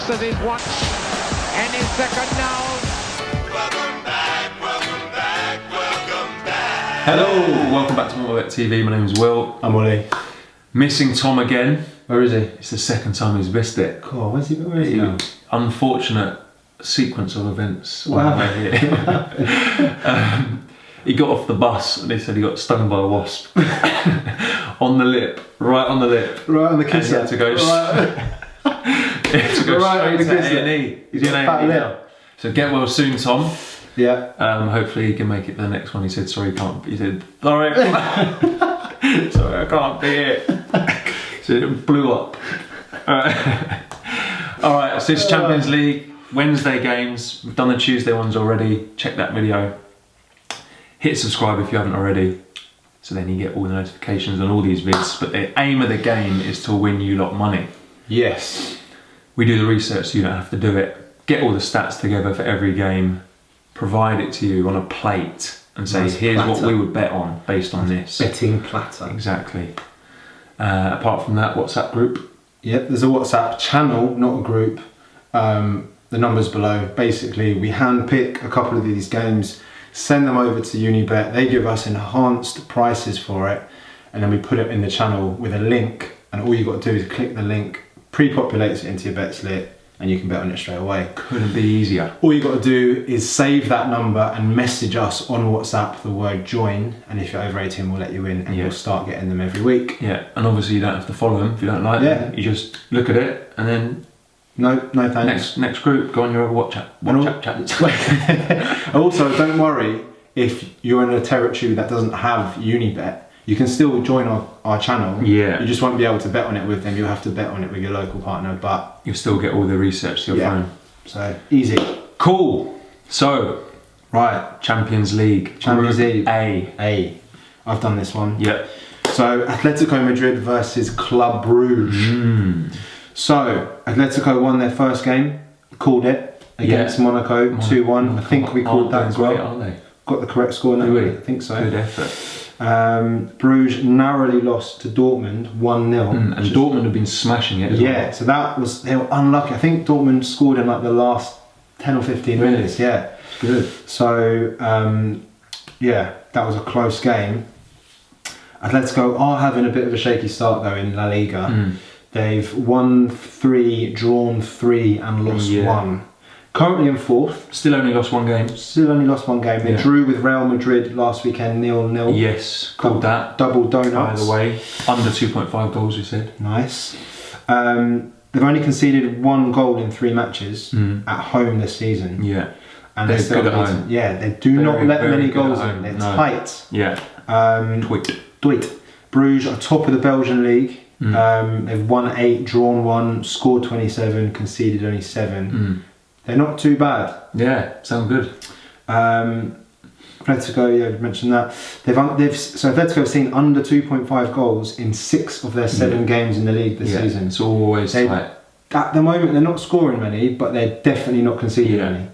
fixes his one and his second now. Welcome back, welcome back, welcome back. Hello, welcome back to WantMyBet TV. My name is Will. I'm Ollie. Missing Tom again. Where is he? It's the second time he's missed it. Cool. Where is he now? Unfortunate sequence of events. What on the way here. He got off the bus and they said he got stung by a wasp on the lip, right on the lip. Right on the kisser. And he had to go, he had to go Right straight on the to A&E. He's in fat A&E lip. now. So get well soon, Tom. Yeah. Hopefully he can make it to the next one. He said, sorry, he can't. He said, sorry, sorry, I can't be it. So it blew up. Alright, so it's Champions League, Wednesday games. We've done the Tuesday ones already. Check that video. Hit subscribe if you haven't already, so then you get all the notifications on all these vids. But the aim of the game is to win you lot money. Yes. We do the research so you don't have to do it. Get all the stats together for every game, provide it to you on a plate and say, Nice here's platter. what we would bet on based on this. Betting platter. Exactly. Apart from that, WhatsApp group. Yep, there's a WhatsApp channel, not a group. The number's below. Basically, we handpick a couple of these games, send them over to Unibet. They give us enhanced prices for it, and then we put it in the channel with a link. And all you got to do is click the link, pre-populates it into your bet slip, and you can bet on it straight away. Couldn't be easier. All you got to do is save that number and message us on WhatsApp the word join, and if you're over 18 we'll let you in, and Yeah. we'll start getting them every week. Yeah, and obviously you don't have to follow them if you don't like them. You just look at it and then No thanks. next group, go on your other WhatsApp chat. Also, don't worry if you're in a territory that doesn't have Unibet. You can still join our channel. Yeah. You just won't be able to bet on it with them. You'll have to bet on it with your local partner, but You'll still get all the research to your phone. so easy. Cool. So, Right, Champions League. Champions Group League. A. I've done this one. Yep. So Atletico Madrid versus Club Brugge. So Atletico won their first game, called it against Monaco 2-1. I think we called that as well. Aren't they? Got the correct score now. Do we? I think so. Good effort. Bruges narrowly lost to Dortmund 1-0. And Dortmund have been smashing it as well. Yeah, so they were unlucky. I think Dortmund scored in like the last 10 or 15 Really? minutes. Yeah. Good. So that was a close game. Atletico are having a bit of a shaky start though in La Liga. They've won 3, drawn 3 and lost 1. Currently in 4th. Still only lost one game. Still only lost 1 game. They drew with Real Madrid last weekend 0-0. Yes, called that. Double By donuts. the way, under 2.5 goals, we said. Nice. They've only conceded 1 goal in 3 matches at home this season. Yeah. And They're still good at beaten. home. Yeah, they do Very, not let very many good goals at in. home. They're No. tight. Yeah. Tweet. Bruges are top of the Belgian league. They've won 8, drawn 1, scored 27, conceded only 7. They're not too bad. Yeah, sound good. Atletico, yeah, I've mentioned that. So Atletico have seen under 2.5 goals in 6 of their 7 games in the league this season. It's always tight. At the moment, they're not scoring many, but they're definitely not conceding any.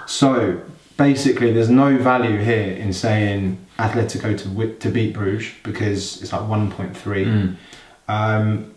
So basically, there's no value here in saying Atletico to beat Bruges because it's like 1.3.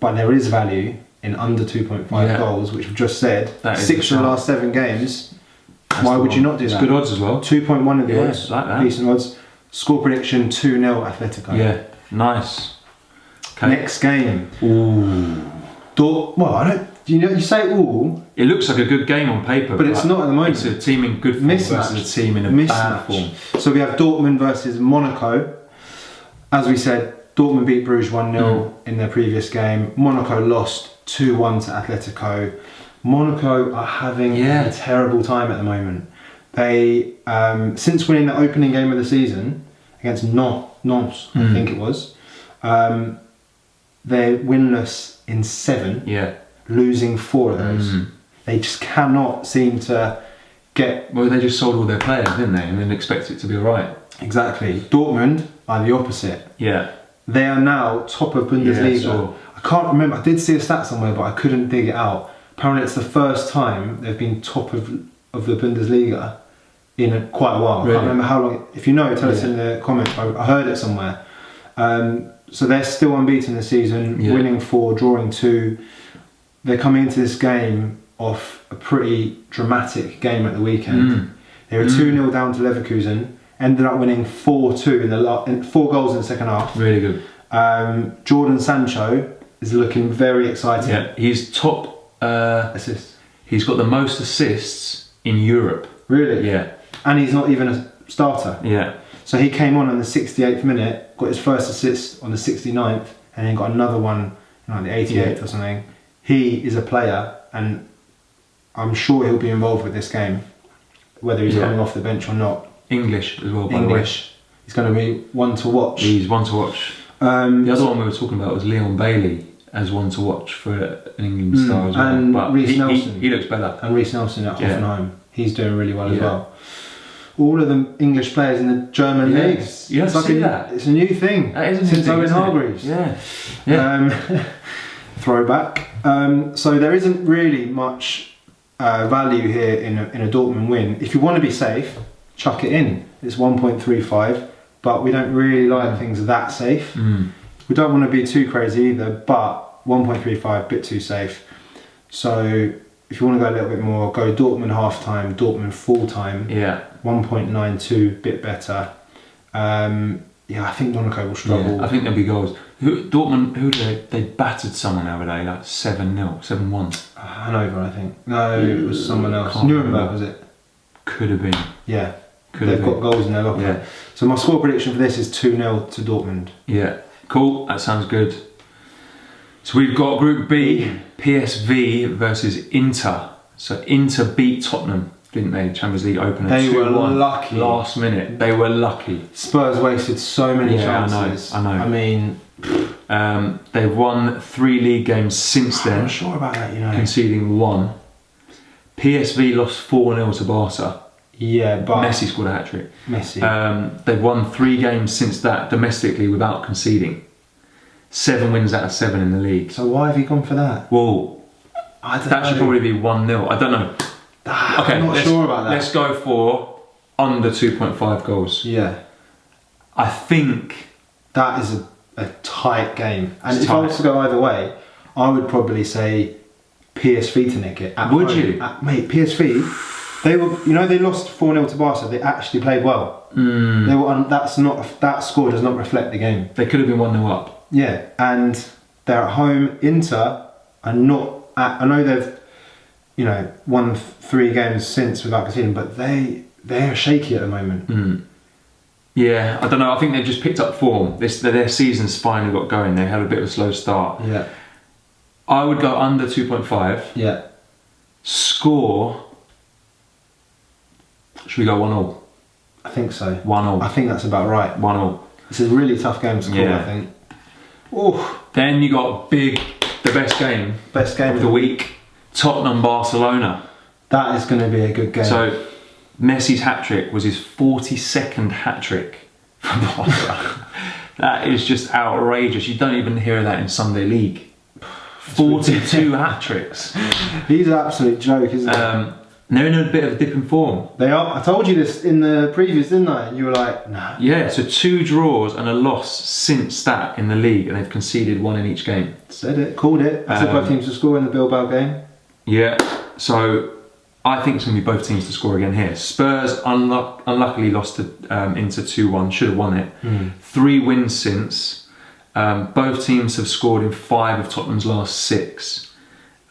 But there is value in under 2.5 goals, which we've just said. 6 of the last 7 games. Why would you not do that? It's good odds as well. 2.1 of the odds. Like that. Decent odds. Score prediction 2-0 Atletico. Yeah, nice. Okay. Next game. Ooh. You say ooh. It looks like a good game on paper, But it's not at the moment. It's a team in good form versus a team in a bad form. So we have Dortmund versus Monaco. As we said, Dortmund beat Bruges 1-0 in their previous game. Monaco lost 2-1 to Atletico. Monaco are having a terrible time at the moment. They, since winning the opening game of the season against Nantes, I think it was, they're winless in 7. Yeah. Losing 4 of those. They just cannot seem to get... Well, they just sold all their players, didn't they? And then expect it to be alright. Exactly. Dortmund are the opposite. Yeah. They are now top of Bundesliga. So I can't remember. I did see a stat somewhere, but I couldn't dig it out. Apparently, it's the first time they've been top of the Bundesliga in quite a while. Really? I can't remember how long. If you know, tell us in the comments. I heard it somewhere. So they're still unbeaten this season, winning 4, drawing 2. They're coming into this game off a pretty dramatic game at the weekend. They were 2-0 down to Leverkusen, ended up winning 4-2 in 4 goals in the second half. Really good. Jordan Sancho is looking very exciting. Yeah, he's top Assists. He's got the most assists in Europe. Really? Yeah. And he's not even a starter. Yeah. So he came on the 68th minute, got his first assist on the 69th, and then got another one on the 88th or something. He is a player, and I'm sure he'll be involved with this game, whether he's coming off the bench or not. English as well, by the way. He's going to be one to watch. He's one to watch. The other one we were talking about was Leon Bailey as one to watch for an England star as well. And but Reece Nelson. He looks better. And Reece Nelson at Hoffenheim. He's doing really well as well. All of the English players in the German leagues. You don't see that. It's a new thing. That is a new since thing, Owen isn't it? Hargreaves. Yeah. Throwback. So there isn't really much value here in a Dortmund win. If you want to be safe, chuck it in. It's 1.35, but we don't really like things that safe. We don't want to be too crazy either, but 1.35, bit too safe. So if you want to go a little bit more, go Dortmund half time, Dortmund full time. Yeah. 1.92, bit better. I think Monaco will struggle. Yeah, I think there'll be goals. Dortmund, they battered someone the other day, like 7-0, 7-1. Hanover, I think. No, it was someone else. Can't Nuremberg, remember. was it? Could have been. Yeah. They've got goals in their locker. Yeah. So my score prediction for this is 2-0 to Dortmund. Yeah. Cool, that sounds good. So we've got Group B, PSV versus Inter. So Inter beat Tottenham, didn't they? Champions League opener. They were 2-1 lucky. Last minute. They were lucky. Spurs wasted so many chances. I know. I mean, they've won 3 league games since then. I'm not sure about that, Conceding 1. PSV lost 4-0 to Barca. Yeah, but Messi scored a hat-trick. Messi. They've won 3 games since that domestically without conceding. 7 wins out of 7 in the league. So why have you gone for that? Well, that should probably be 1-0. I don't know. Okay, I'm not sure about that. Let's go for under 2.5 goals. Yeah. I think That is a tight game. And It's if I tight. was to go either way, I would probably say PSV to nick it. Would you? Mate, PSV, they were, they lost 4-0 to Barca. They actually played well. They were. That score does not reflect the game. they could have been 1-0 up. Yeah, and they're at home. Inter are not. I know they've, won 3 games since without conceding, but they're shaky at the moment. Yeah, I don't know. I think they've just picked up form. Their season's finally got going. They had a bit of a slow start. Yeah, I would go under 2.5. yeah. Score. Should we go 1-0? I think so. 1-0. I think that's about right. 1-0. It's a really tough game to call. Yeah. I think. Oh, Then you got the best game best game of the week. Tottenham Barcelona. That is going to be a good game. So Messi's hat-trick was his 42nd hat-trick for Barca. That is just outrageous. You don't even hear that in Sunday League. 42 hat-tricks. He's an absolute joke, isn't he? They're in a bit of a dip in form. They are. I told you this in the previews, didn't I? And you were like, nah. Yeah, so 2 draws and a loss since that in the league, and they've conceded 1 in each game. Said it, called it. I said both teams to score in the Bilbao game. Yeah, so I think it's going to be both teams to score again here. Spurs unluckily lost to Inter 2-1, should have won it. 3 wins since. Both teams have scored in 5 of Tottenham's last 6.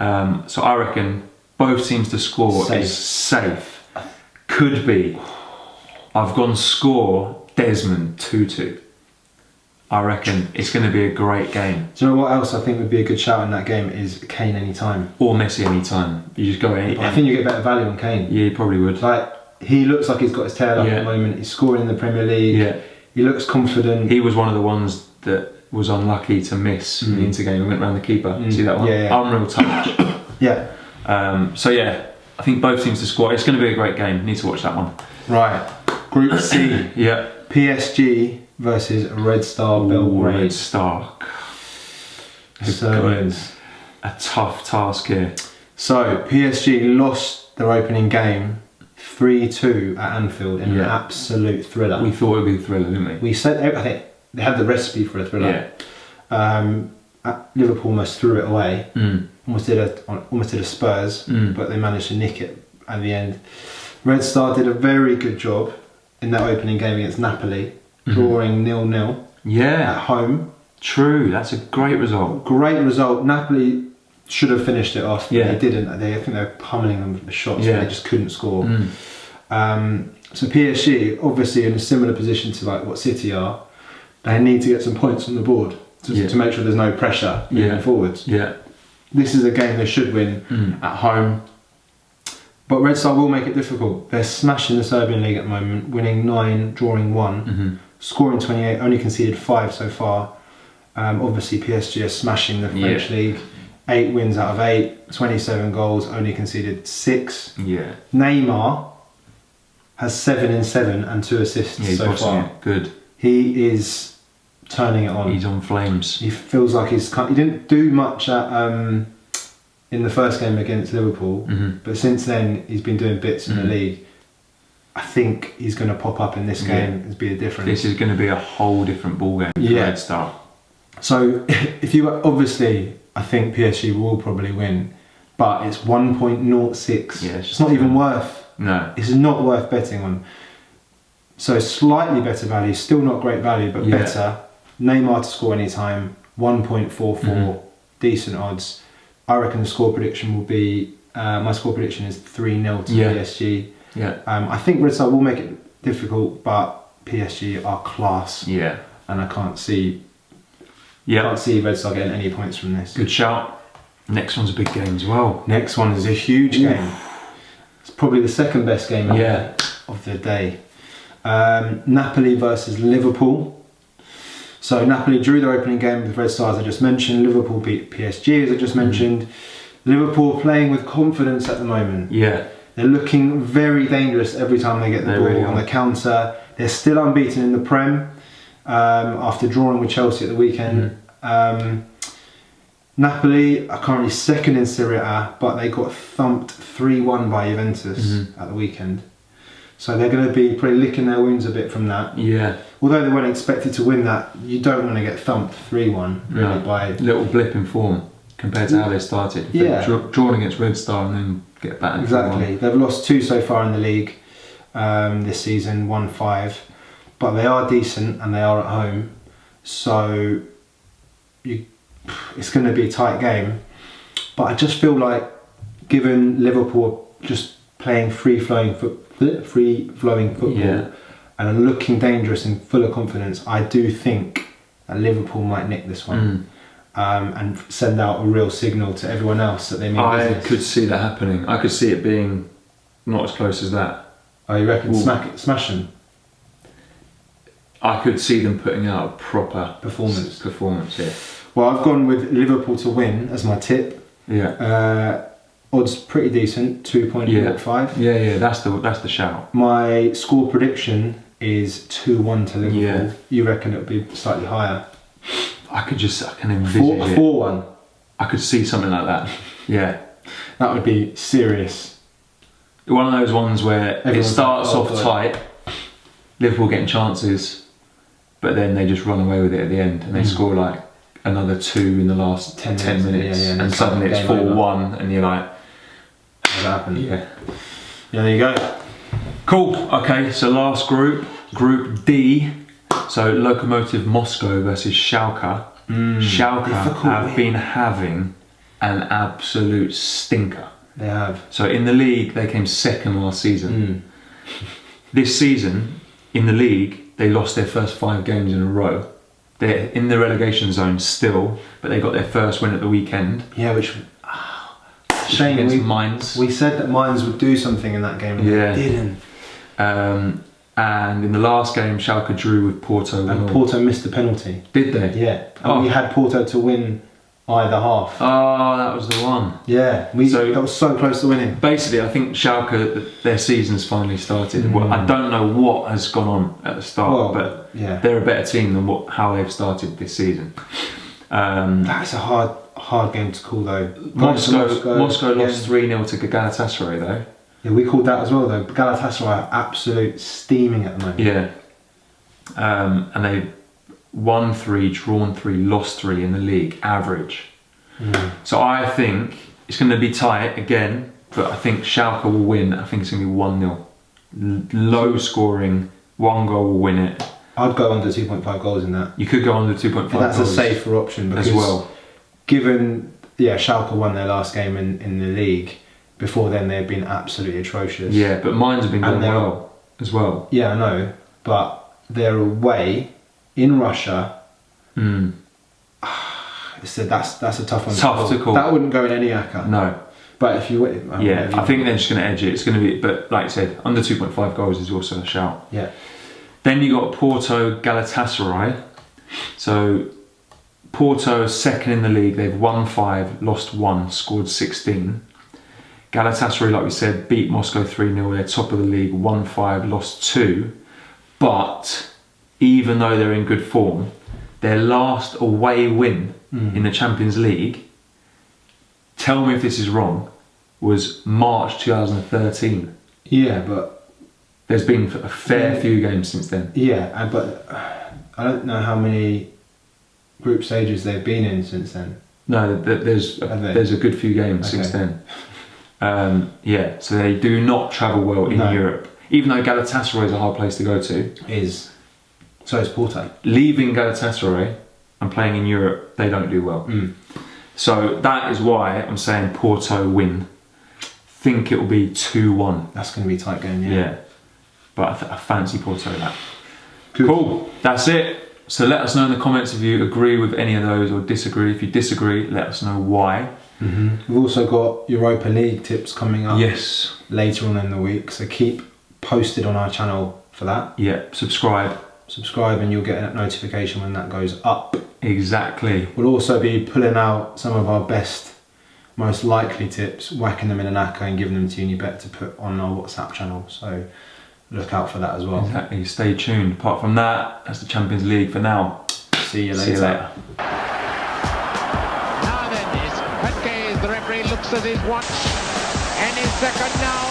So I reckon both teams to score is safe. Could be. I've gone score Desmond 2-2. I reckon it's going to be a great game. Do you know what else I think would be a good shout in that game is Kane anytime. Or Messi anytime. You just go But I think you get better value on Kane. Yeah, you probably would. Like, he looks like he's got his tail up at the moment. He's scoring in the Premier League. Yeah. He looks confident. He was one of the ones that was unlucky to miss in the Inter game. He went round the keeper. See that one? Yeah. Unreal touch. Yeah. So yeah, I think both teams to score. It's going to be a great game. Need to watch that one. Right. Group C. Yeah. PSG versus Red Star Belgrade. Red Star. So It's a tough task here. So PSG lost their opening game 3-2 at Anfield in an absolute thriller. We thought it would be a thriller, didn't we? We said, I think they had the recipe for a thriller. Yeah. Liverpool almost threw it away. Mm. Almost did a Spurs, but they managed to nick it at the end. Red Star did a very good job in that opening game against Napoli, drawing 0-0 Yeah. at home. True. That's a great result. Great result. Napoli should have finished it off, but Yeah. they didn't. I think they were pummeling them with the shots, Yeah. but they just couldn't score. So PSG, obviously in a similar position to like what City are, they need to get some points on the board to make sure there's no pressure moving forwards. Yeah. This is a game they should win at home. But Red Star will make it difficult. They're smashing the Serbian league at the moment, winning 9, drawing 1, scoring 28, only conceded 5 so far. Obviously PSG are smashing the French league. 8 wins out of 8, 27 goals, only conceded 6. Yeah. Neymar has 7 in 7 and 2 assists He's so bossing far. it. Good. He is turning it on. He's on flames. He feels like he didn't do much at in the first game against Liverpool, but since then he's been doing bits in the league. I think he's going to pop up in this game and be a difference. This is going to be a whole different ball game for Red Star. So if you obviously, I think PSG will probably win, but it's 1.06. Yeah, it's not even worth. No. It's not worth betting on. So slightly better value, still not great value, but better. Neymar to score anytime, 1.44, decent odds. I reckon the score prediction will be, my score prediction is 3-0 to PSG. Yeah. I think Red Star will make it difficult, but PSG are class. Yeah. And I can't see Red Star getting any points from this. Good shout. Next one's a big game as well. Next one is a huge game. It's probably the second best game of the day. Napoli versus Liverpool. So Napoli drew their opening game with Red Star, as I just mentioned. Liverpool beat PSG, as I just mentioned. Liverpool playing with confidence at the moment. Yeah. They're looking very dangerous every time they get the ball on the counter. They're still unbeaten in the Prem after drawing with Chelsea at the weekend. Napoli are currently second in Serie A, but they got thumped 3-1 by Juventus at the weekend. So they're going to be probably licking their wounds a bit from that. Yeah. Although they weren't expected to win that, you don't want to get thumped 3-1 really by... Little blip in form compared to how they started. Drawn against Red Star and then get battered. Exactly. They've lost 2 so far in the league this season, won 5. But they are decent and they are at home. So it's going to be a tight game. But I just feel like, given Liverpool just playing free-flowing football and looking dangerous and full of confidence, I do think that Liverpool might nick this one and send out a real signal to everyone else that they mean business. I could see that happening. I could see it being not as close as that. Oh, you reckon smash them? I could see them putting out a proper performance, yeah. Well, I've gone with Liverpool to win as my tip. Yeah. Odds pretty decent, 2.05. Yeah, that's the shout. My score prediction is 2-1 to Liverpool. Yeah. You reckon it'll be slightly higher? I can envisage it. 4-1. I could see something like that. Yeah. That would be serious. One of those ones where it starts off tight, Liverpool getting chances, but then they just run away with it at the end and they score like another 2 in the last 10 minutes and suddenly it's 4-1 and you're like, how's that happen? Yeah, there you go. Cool. Okay, so last group D. So Lokomotiv Moscow versus Schalke. Schalke have been having an absolute stinker. They have. So in the league they came second last season. This season in the league they lost their first 5 games in a row. They're in the relegation zone still, but they got their first win at the weekend. Yeah, which shame. Against Mainz. We said that Mainz would do something in that game and they didn't. And in the last game, Schalke drew with Porto. And Porto missed the penalty. Did they? Yeah. And we had Porto to win either half. Oh, that was the one. Yeah, that was so close to winning. Basically, I think Schalke, their season's finally started. Well, I don't know what has gone on at the start, but they're a better team than how they've started this season. That's a hard game to call though. Moscow lost 3-0 to Galatasaray though. Yeah, we called that as well though. Galatasaray are absolute steaming at the moment. Yeah. And they won 3, drawn 3, lost 3 in the league, average. So I think it's going to be tight again, but I think Schalke will win. I think it's going to be 1-0. Low scoring, 1 goal will win it. I'd go under 2.5 goals in that. You could go under 2.5 goals. That's a safer option because as well. Given, Schalke won their last game in the league. Before then, they've been absolutely atrocious. Yeah, but Mainz have been going well as well. Yeah, I know, but they're away in Russia. So that's a tough one. Tough to call. That wouldn't go in any acca. No. But if you I think they're just going to edge it. It's going to be, but like I said, under 2.5 goals is also a shout. Yeah. Then you got Porto, Galatasaray. So Porto are second in the league. They've won 5, lost 1, scored 16. Galatasaray, like we said, beat Moscow 3-0. They're top of the league, won 5, lost 2. But even though they're in good form, their last away win in the Champions League, tell me if this is wrong, was March 2013. Yeah, but there's been a fair few games since then. Yeah, but I don't know how many group stages they've been in since then. No, there's a good few games since then. So they do not travel well in Europe. Even though Galatasaray is a hard place to go to. So is Porto. Leaving Galatasaray and playing in Europe, they don't do well. So that is why I'm saying Porto win. Think it will be 2-1. That's going to be a tight game, Yeah. But I fancy Porto that. Cool. That's it. So let us know in the comments if you agree with any of those or disagree. If you disagree, let us know why. We've also got Europa League tips coming up later on in the week. So keep posted on our channel for that. Yeah. Subscribe and you'll get a notification when that goes up. Exactly. We'll also be pulling out some of our best, most likely tips, whacking them in an acca and giving them to Unibet to put on our WhatsApp channel. So look out for that as well. Exactly. Stay tuned. Apart from that, that's the Champions League for now. See you later. Now then, the referee looks at his watch. Any second now.